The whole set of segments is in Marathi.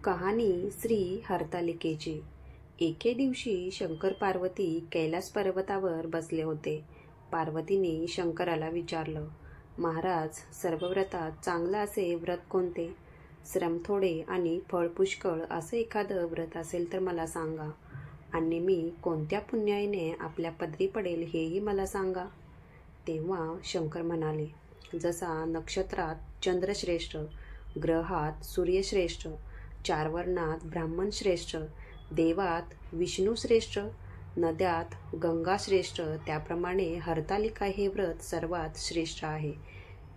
कहाणी श्री हरतालिकेची। एके दिवशी शंकर पार्वती कैलास पर्वतावर बसले होते। पार्वतीने शंकराला विचारलं, महाराज, सर्व व्रतात चांगलं असे व्रत कोणते? श्रम थोडे आणि फळ पुष्कळ असं एखादं व्रत असेल तर मला सांगा, आणि मी कोणत्या पुण्याईने आपल्या पदरी पडेल हेही मला सांगा। तेव्हा शंकर म्हणाले, जसा नक्षत्रात चंद्रश्रेष्ठ, ग्रहात सूर्यश्रेष्ठ, चार वर्णात ब्राह्मण श्रेष्ठ, देवात विष्णू श्रेष्ठ, नद्यात गंगा श्रेष्ठ, त्याप्रमाणे हरतालिका हे व्रत सर्वात श्रेष्ठ आहे।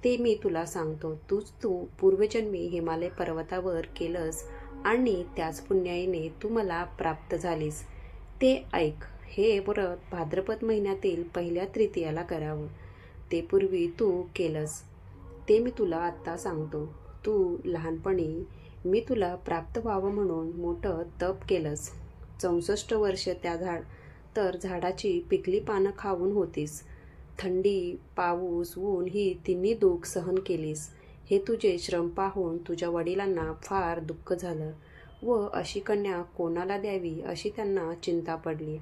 ते मी तुला सांगतो। तू पूर्वजन्मी हिमालय पर्वतावर केलंस आणि त्याच पुण्याईने तू मला प्राप्त झालीस। ते ऐक। हे व्रत भाद्रपद महिन्यातील पहिल्या तृतीयाला करावं। ते पूर्वी तू केलंस ते मी तुला आत्ता सांगतो। तू लहानपणी मी तुला प्राप्त व्हावं म्हणून मोठं तप केलंस। 64 वर्ष त्या झाडाची पिकली पानं खाऊन होतीस। थंडी, पाऊस, ऊन ही तिन्ही दुःख सहन केलीस। हे तुझे श्रम पाहून तुझ्या वडिलांना फार दुःख झालं व अशी कन्या कोणाला द्यावी अशी त्यांना चिंता पडली।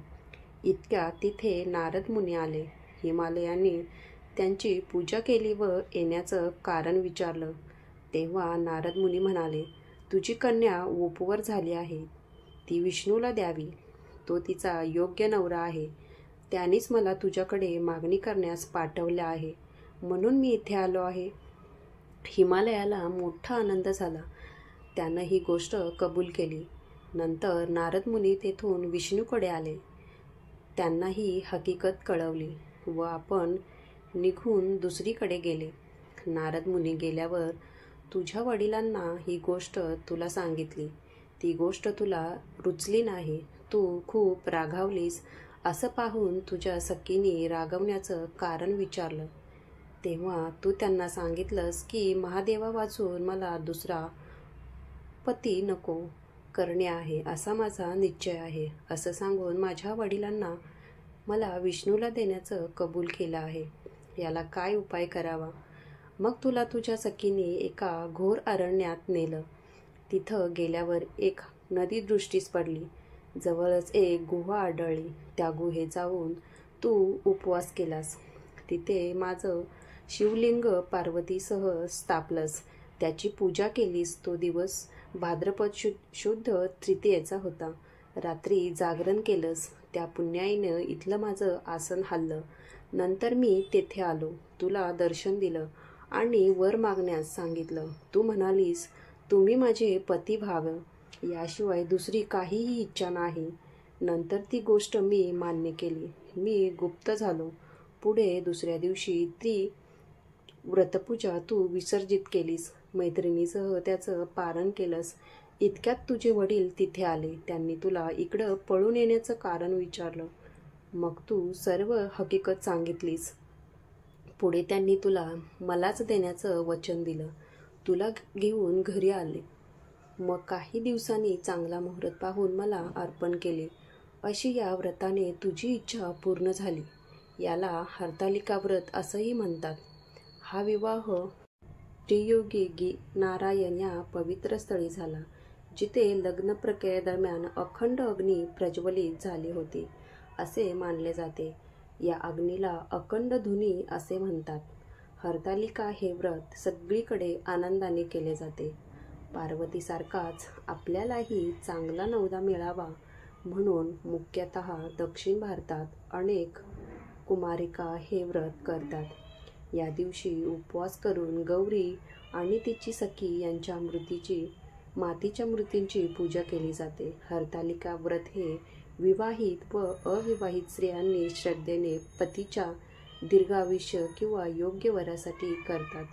इतक्या तिथे नारद मुनी आले। हिमालयाने त्यांची पूजा केली व येण्याचं कारण विचारलं। तेव्हा नारद मुनी म्हणाले, तुझी कन्या उपवर झाली आहे, ती विष्णूला द्यावी। तो तिचा योग्य नवरा आहे। त्यानेच मला तुझ्याकडे मागणी करण्यास पाठवले आहे, म्हणून मी इथे आलो आहे। हिमालयाला मोठा आनंद झाला। त्यानं ही गोष्ट कबूल केली। नंतर नारद मुनी तेथून विष्णूकडे आले। त्यांना ही हकीकत कळवली व आपण निघून दुसरीकडे गेले। नारद मुनी गेल्यावर तुझ्या वडिलांना ही गोष्ट तुला सांगितली। ती गोष्ट तुला रुचली नाही। तू खूप रागावलीस। असं पाहून तुझ्या सखीने रागवण्याचं कारण विचारलं। तेव्हा तू त्यांना सांगितलंस की महादेवा वाचून मला दुसरा पती नको करणे आहे असा माझा निश्चय आहे। असं सांगून माझ्या वडिलांना मला विष्णूला देण्याचं कबूल केलं आहे। याला काय उपाय करावा? मग तुला तुझ्या सखीने एका घोर अरण्यात नेलं। तिथं गेल्यावर एक नदी दृष्टीस पडली। जवळच एक गुहा आढळली। त्या गुहेत जाऊन तू उपवास केलास। तिथे माझं शिवलिंग पार्वतीसह स्थापलंस। त्याची पूजा केलीस। तो दिवस भाद्रपद शुद्ध तृतीयेचा होता। रात्री जागरण केलंस। त्या पुण्याईनं इथलं माझं आसन हललं। नंतर मी तेथे आलो, तुला दर्शन दिलं आणि वर मागण्यास सांगितलं। तू म्हणालीस, तुम्ही माझे पती व्हावं, याशिवाय दुसरी काहीही इच्छा नाही। नंतर ती गोष्ट मी मान्य केली। मी गुप्त झालो। पुढे दुसऱ्या दिवशी ती व्रतपूजा तू विसर्जित केलीस। मैत्रिणीसह त्याचं पारण केलंस। इतक्यात तुझे वडील तिथे आले। त्यांनी तुला इकडं पळून येण्याचं कारण विचारलं। मग तू सर्व हकीकत सांगितलीस। पुढे त्यांनी तुला मलाच देण्याचं वचन दिलं। तुला घेऊन घरी आले। मग काही दिवसांनी चांगला मुहूर्त पाहून मला अर्पण केले। अशी या व्रताने तुझी इच्छा पूर्ण झाली। याला हरतालिका व्रत असंही म्हणतात। हा विवाह त्रियोगी नारायण या पवित्र स्थळी झाला, जिथे लग्न प्रक्रियेदरम्यान अखंड अग्नी प्रज्वलित झाली होती असे मानले जाते। या अग्नीला अखंड धुनी असे म्हणतात। हरतालिका हे व्रत सगळीकडे आनंदाने केले जाते। पार्वतीसारखाच आपल्यालाही चांगला नवरा मिळावा म्हणून मुख्यतः दक्षिण भारतात अनेक कुमारिका हे व्रत करतात। या दिवशी उपवास करून गौरी आणि तिची सखी यांच्या मातीच्या मूर्तींची पूजा केली जाते। हरतालिका व्रत हे विवाहित व अविवाहित स्त्रियांनी श्रद्धेने पतीच्या दीर्घायुष्य किंवा योग्य वरासाठी करतात।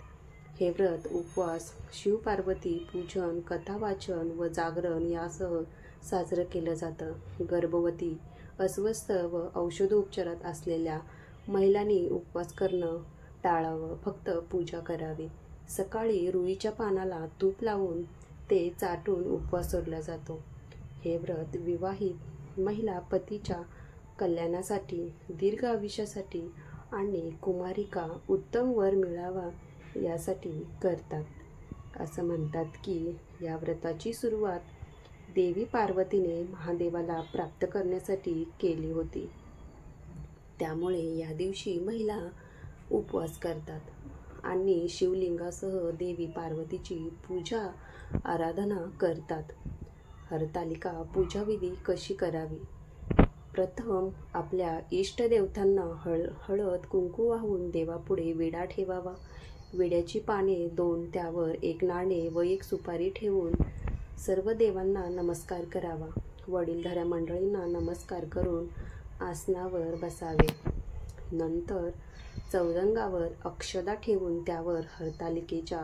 हे व्रत उपवास, शिवपार्वती पूजन, कथावाचन व जागरण यासह साजरं केलं जातं। गर्भवती, अस्वस्थ व औषधोपचारात असलेल्या महिलांनी उपवास करणं टाळावं, फक्त पूजा करावी। सकाळी रुईच्या पानाला तूप लावून ते चाटून उपवास सोडला जातो। हे व्रत विवाहित महिला पतीच्या कल्याणासाठी, दीर्घ आयुष्यासाठी आणि कुमारिका उत्तम वर मिळावा यासाठी करतात। असं म्हणतात की या व्रताची सुरुवात देवी पार्वतीने महादेवाला प्राप्त करण्यासाठी केली होती. त्यामुळे या दिवशी महिला उपवास करतात आणि शिवलिंगासह देवी पार्वतीची पूजा आराधना करतात. हरतालिका पूजाविधी कशी करावी? प्रथम आपल्या इष्टदेवतांना हळद कुंकू वाहून देवापुढे विडा ठेवावा. विड्याची पाने 2, त्यावर 1 नाणे व 1 सुपारी ठेवून सर्व देवांना नमस्कार करावा. वडीलधाऱ्या मंडळींना नमस्कार करून आसनावर बसावे. नंतर चौरंगावर अक्षदा ठेवून त्यावर हरतालिकेच्या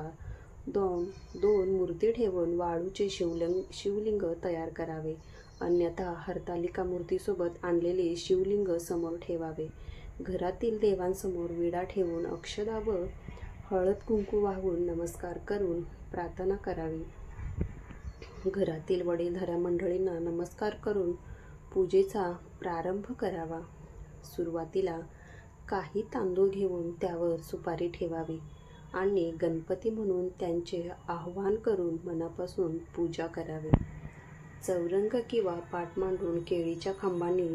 2 मूर्ती ठेवून वाळूचे शिवलिंग तयार करावे. अन्यथा हरतालिका मूर्तीसोबत आणलेले शिवलिंग समोर ठेवावे. घरातील देवांसमोर विडा ठेवून अक्षदा व हळद कुंकू वाहून नमस्कार करून प्रार्थना करावी. घरातील वडीलधाऱ्या मंडळींना नमस्कार करून पूजेचा प्रारंभ करावा. सुरुवातीला काही तांदूळ घेऊन त्यावर सुपारी ठेवावी आणि गणपती म्हणून त्यांचे आवाहन करून मनापासून पूजा करावी. चौरंग किंवा पाट मांडून केळीच्या खांबांनी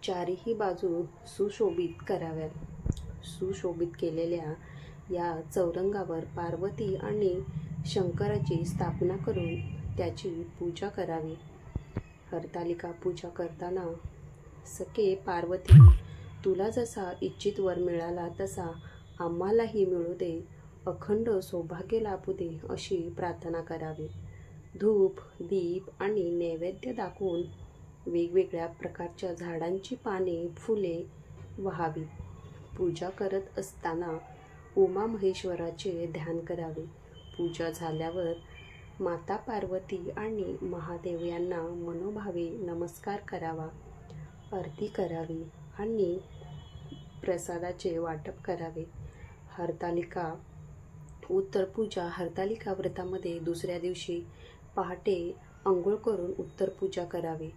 चारही बाजू सुशोभित कराव्यात. सुशोभित केलेल्या या चौरंगावर पार्वती आणि शंकराची स्थापना करून त्याची पूजा करावी. हरतालिका पूजा करताना सखे पार्वती, तुला जसा इच्छित वर मिळाला तसा आम्हालाही मिळू दे, अखंड सौभाग्य लाभू दे, अशी प्रार्थना करावी. धूप, दीप आणि नैवेद्य दाखवून वेगवेगळ्या प्रकारच्या झाडांची पाने, फुले वाहावीत. पूजा करत असताना उमा महेश्वराचे ध्यान करावे. पूजा झाल्यावर माता पार्वती आणि महादेव यांना मनोभावे नमस्कार करावा, आरती करावी आणि प्रसादाचे वाटप करावे. हरतालिका उत्तर पूजा. हरतालिका व्रतामध्ये दुसऱ्या दिवशी पहाटे अंघोळ करून उत्तर पूजा करावी.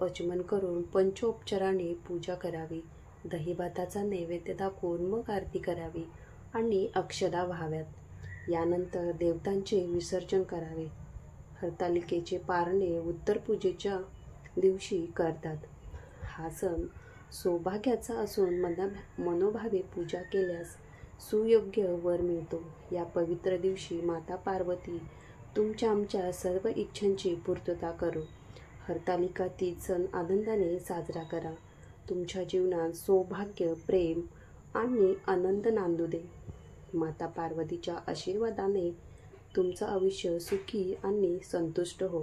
आचमन करून पंचोपचाराने पूजा करावी. दहीभाताचा नैवेद्य दाखवून मग आरती करावी आणि अक्षदा वाहाव्यात. यानंतर देवतांचे विसर्जन करावे. हरतालिकेचे पारणे उत्तर पूजेच्या दिवशी करतात. हा सण सौभाग्याचा असून मनोभावे पूजा केल्यास सुयोग्य वर मिळतो. या पवित्र दिवशी माता पार्वती तुमच्या आमच्या सर्व इच्छांची पूर्तता करो. हरतालिका तीज सण आनंदाने साजरा करा. तुमच्या जीवनात सौभाग्य, प्रेम आणि आनंद नांदू दे. माता पार्वतीच्या आशीर्वादाने तुमचं आयुष्य सुखी आणि संतुष्ट हो.